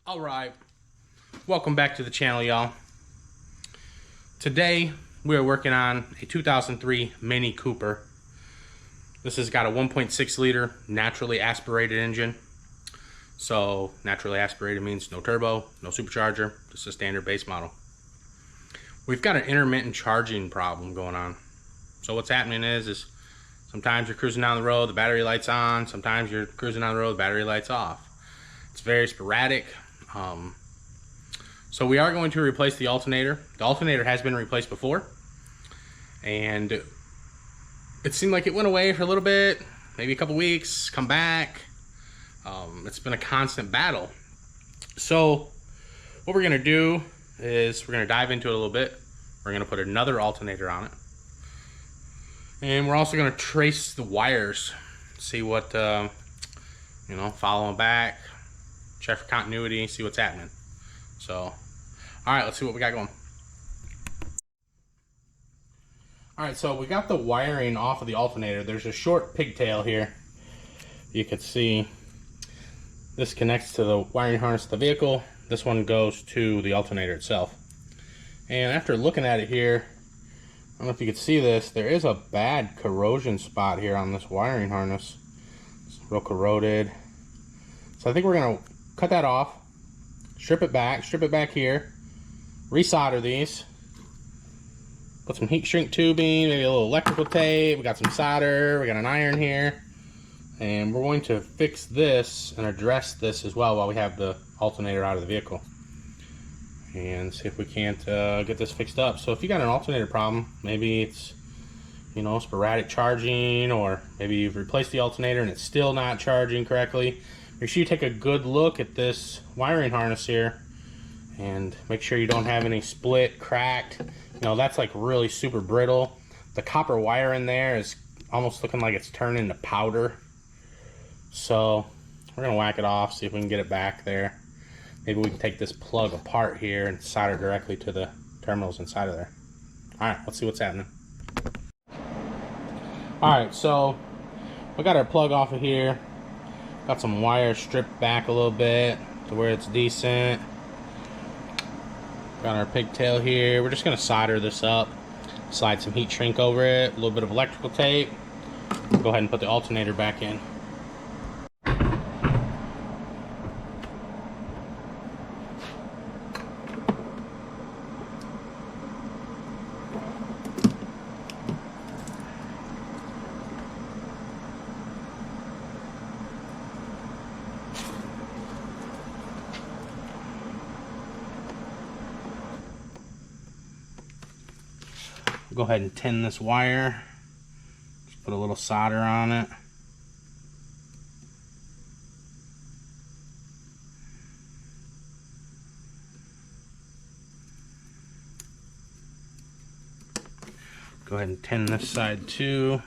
Alright, welcome back to the channel, y'all. Today we are working on a 2003 Mini Cooper. This has got a 1.6 liter naturally aspirated engine. So naturally aspirated means no turbo, no supercharger, just a standard base model. We've got an intermittent charging problem going on. So what's happening is sometimes you're cruising down the road, the battery light's on. Sometimes you're cruising down the road, the battery light's off. It's very sporadic. So we are going to replace the alternator. The alternator has been replaced before, and it seemed like it went away for a little bit, maybe a couple weeks, come back. It's been a constant battle. So what we're gonna do is we're gonna dive into it a little bit. We're gonna put another alternator on it, and we're also gonna trace the wires, see what follow them back, check for continuity, see what's happening. So, all right, let's see what we got going. All right, so we got the wiring off of the alternator. There's a short pigtail here. You can see this connects to the wiring harness of the vehicle. This one goes to the alternator itself. And after looking at it here, I don't know if you can see this, there is a bad corrosion spot here on this wiring harness. It's real corroded. So I think we're gonna cut that off, strip it back here, resolder these, put some heat shrink tubing, maybe a little electrical tape, we got some solder, we got an iron here, and we're going to fix this and address this as well while we have the alternator out of the vehicle, and see if we can't get this fixed up. So if you got an alternator problem, maybe it's sporadic charging, or maybe you've replaced the alternator and it's still not charging correctly, make sure you take a good look at this wiring harness here and make sure you don't have any split, cracked. That's like really super brittle. The copper wire in there is almost looking like it's turning to powder. So we're gonna whack it off, see if we can get it back there. Maybe we can take this plug apart here and solder directly to the terminals inside of there. All right, let's see what's happening. All right, so we got our plug off of here. Got some wire stripped back a little bit to where it's decent. Got our pigtail here. We're just gonna solder this up, slide some heat shrink over it, a little bit of electrical tape. Go ahead and put the alternator back in. Go ahead and tin this wire. Just put a little solder on it. Go ahead and tin this side too.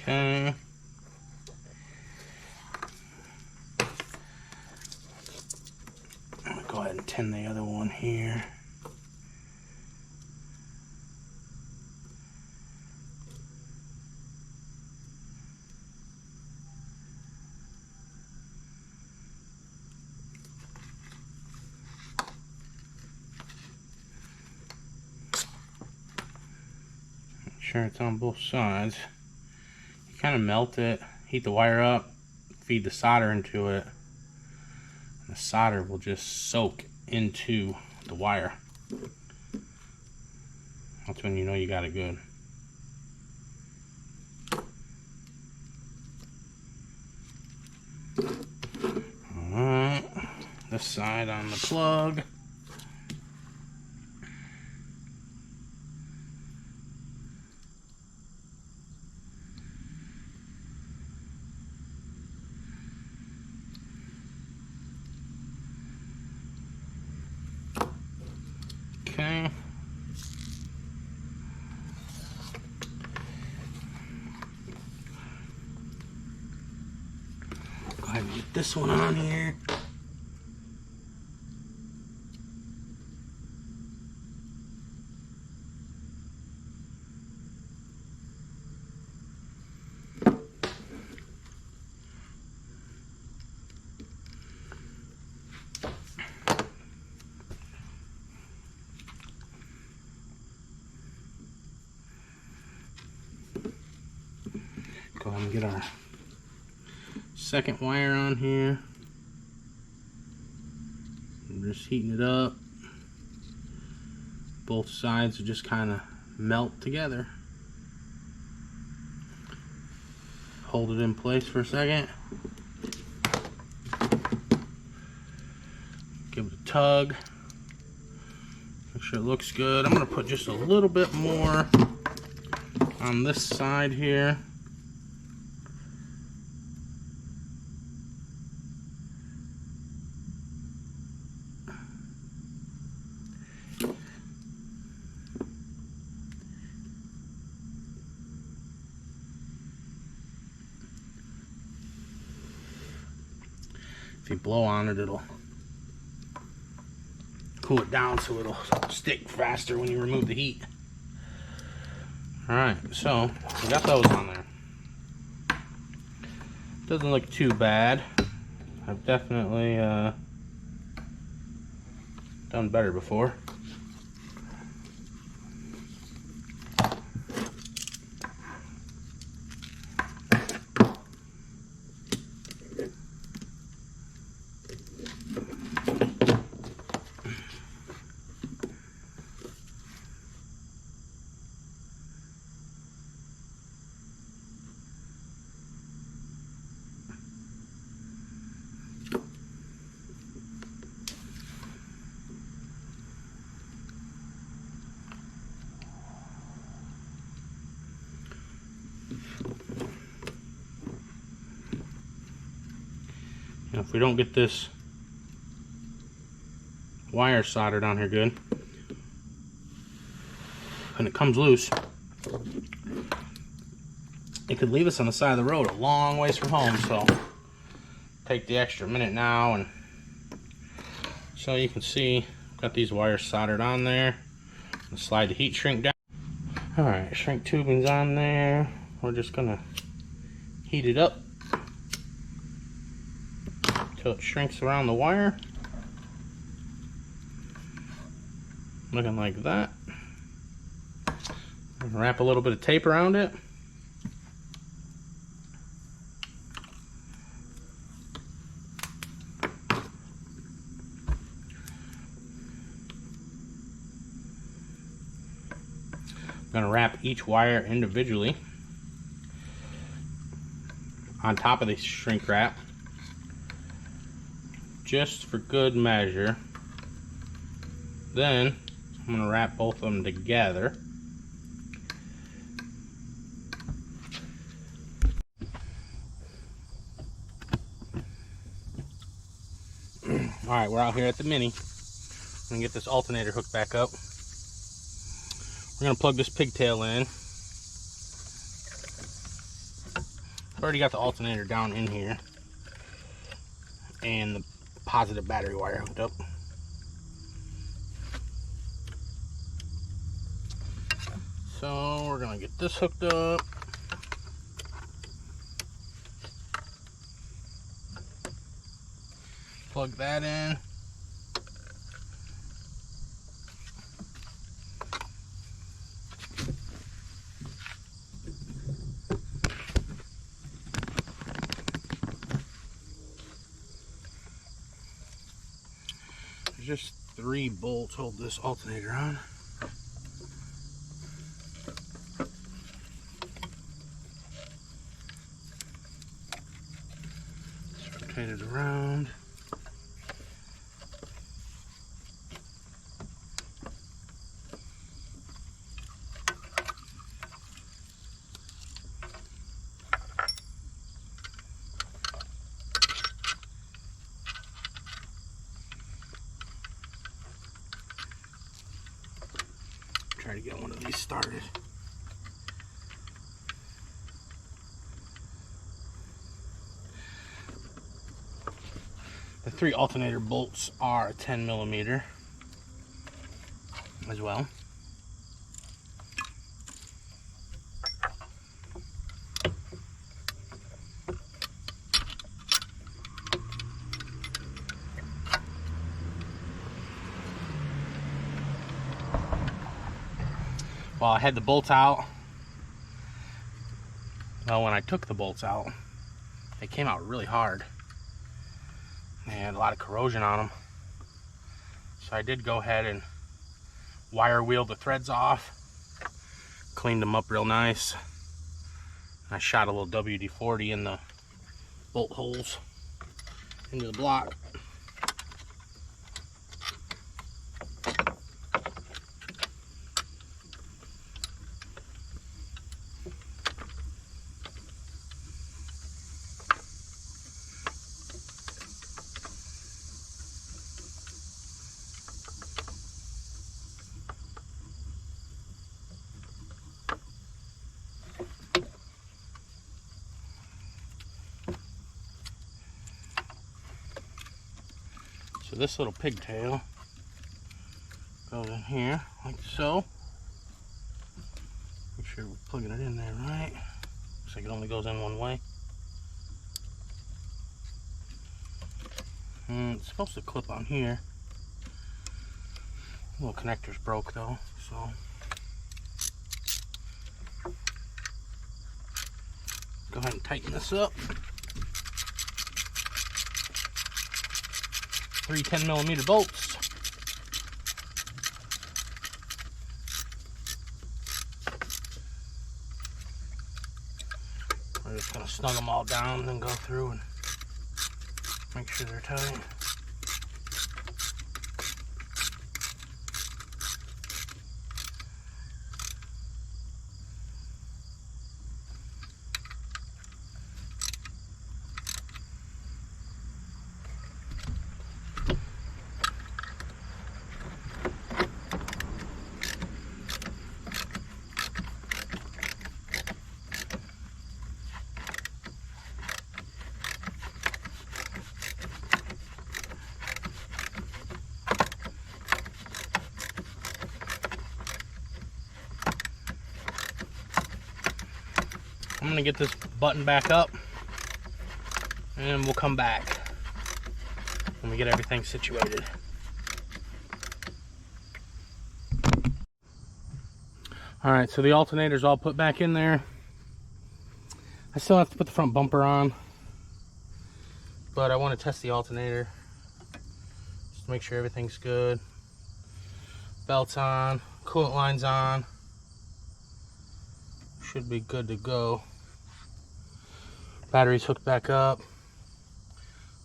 Okay. I'm gonna go ahead and tin the other one here. Make sure it's on both sides. Kind of melt it, heat the wire up, feed the solder into it, and the solder will just soak into the wire. That's when you know you got it good. Alright, this side on the plug. Okay. this one on here. Go ahead and get our second wire on here. I'm just heating it up. Both sides will just kind of melt together. Hold it in place for a second. Give it a tug. Make sure it looks good. I'm going to put just a little bit more on this side here. If you blow on it, it'll cool it down so it'll stick faster when you remove the heat. Alright, so we got those on there. Doesn't look too bad. I've definitely done better before. Now, if we don't get this wire soldered on here good, and it comes loose, it could leave us on the side of the road a long ways from home. So take the extra minute now, and so you can see I've got these wires soldered on there. I'll slide the heat shrink down. Alright, shrink tubing's on there. We're just gonna heat it up until it shrinks around the wire. Looking like that. Wrap a little bit of tape around it. I'm going to wrap each wire individually on top of the shrink wrap, just for good measure. Then I'm going to wrap both of them together. Alright, we're out here at the Mini. I'm going to get this alternator hooked back up. We're going to plug this pigtail in. I've already got the alternator down in here and the positive battery wire hooked up. So we're going to get this hooked up. Plug that in. There's just 3 bolts hold this alternator on. Just rotate it around. Try to get one of these started. The 3 alternator bolts are 10mm as well. Well, I had the bolts out. Well, when I took the bolts out, they came out really hard. They had a lot of corrosion on them. So I did go ahead and wire wheel the threads off, cleaned them up real nice. I shot a little WD-40 in the bolt holes into the block. So this little pigtail goes in here like so. Make sure we're plugging it in there right. Looks like it only goes in one way. It's supposed to clip on here. The little connector's broke though, so go ahead and tighten this up. 3 10mm bolts. We're just going to snug them all down and then go through and make sure they're tight. I'm gonna get this button back up and we'll come back when we get everything situated. Alright, so the alternator's all put back in there. I still have to put the front bumper on, but I want to test the alternator just to make sure everything's good. Belt's on, coolant line's on. Should be good to go. Battery's hooked back up.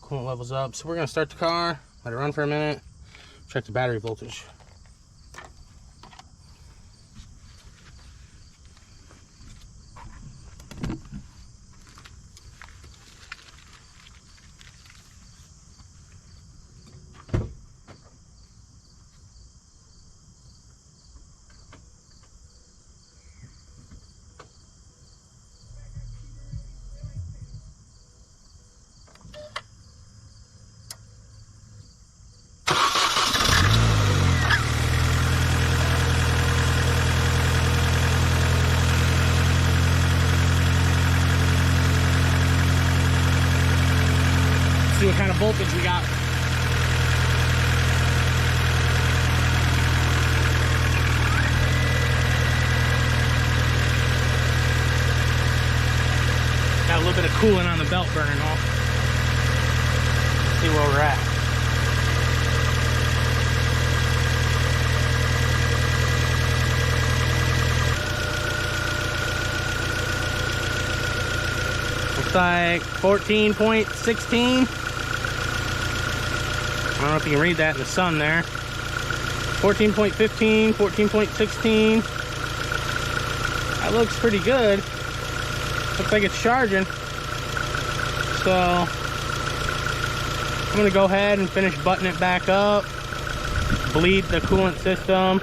Coolant level's up. So we're gonna start the car, let it run for a minute, check the battery voltage. See what kind of voltage we got. Got a little bit of coolant on the belt burning off. See where we're at. Looks like 14.16. I don't know if you can read that in the sun there. 14.15, 14.16. That looks pretty good. Looks like it's charging. So I'm gonna go ahead and finish buttoning it back up, bleed the coolant system,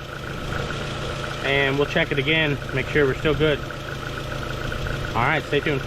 and we'll check it again, make sure we're still good. All right, stay tuned.